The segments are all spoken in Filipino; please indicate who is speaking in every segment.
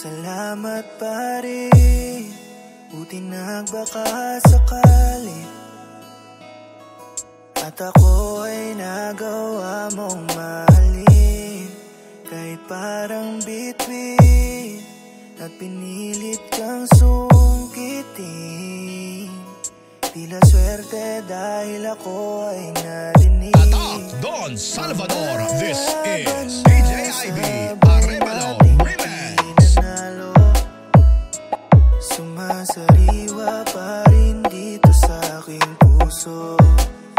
Speaker 1: Salamat pare, buti nagbaka sakali, at ako ay nagawa mong mahalin. Kahit parang bituin at pinilit kang sungkitin, tila swerte dahil ako ay narinig.
Speaker 2: Attack Don Salvador, this is DJ IB Arevalo Remix.
Speaker 1: Sumasariwa pa rin dito sa aking puso.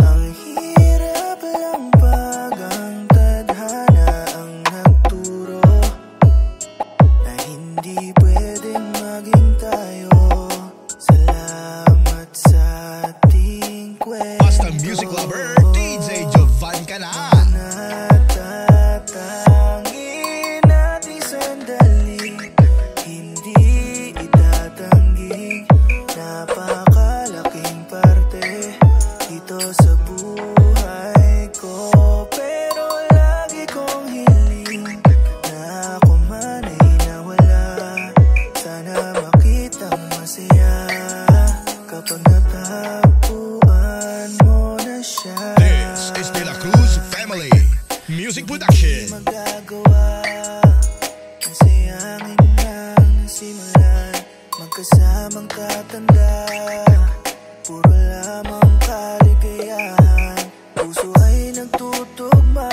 Speaker 1: Ang hirap lang pag ang tadhana ang nagturo na hindi pwedeng maging tayo. Salamat sa ating kwento.
Speaker 2: Basta music lover, DJ Jovan ka na.
Speaker 1: Natatangin natin sandali, hindi itatangging napakalaking parte dito sa buhay ko. Pero lagi kong hiling na ako man ay nawala. Sana makitang masaya kapag natapuan mo na siya.
Speaker 2: This is De La Cruz Family Music Production.
Speaker 1: Magagawa ang sayangin ng nasimulan, magkasamang tatanda, puro lamang kaligayahan. Puso ay nagtutugma,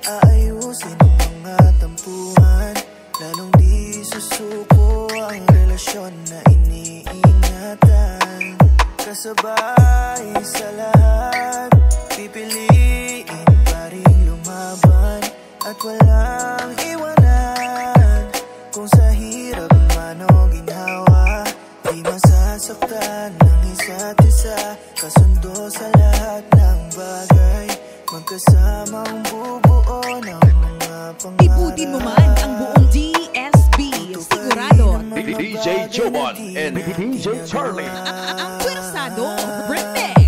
Speaker 1: aayusin ang mga tampuhan, lalong di susuko ang relasyon na iniingatan. Kasabay sa lahat, pipiliin pa rin lumaban at walang iwanan. Kung sa hirap man o ginhawa, di masasaktan ng isa't isa. Kasundo sa lahat ng bagay, magkasamang bubuo ng mga pangarap.
Speaker 3: Ibutin mo man ang buong DSB, sigurado.
Speaker 4: DJ Jovan and DJ Charlie.
Speaker 3: Ang pwersado, remix.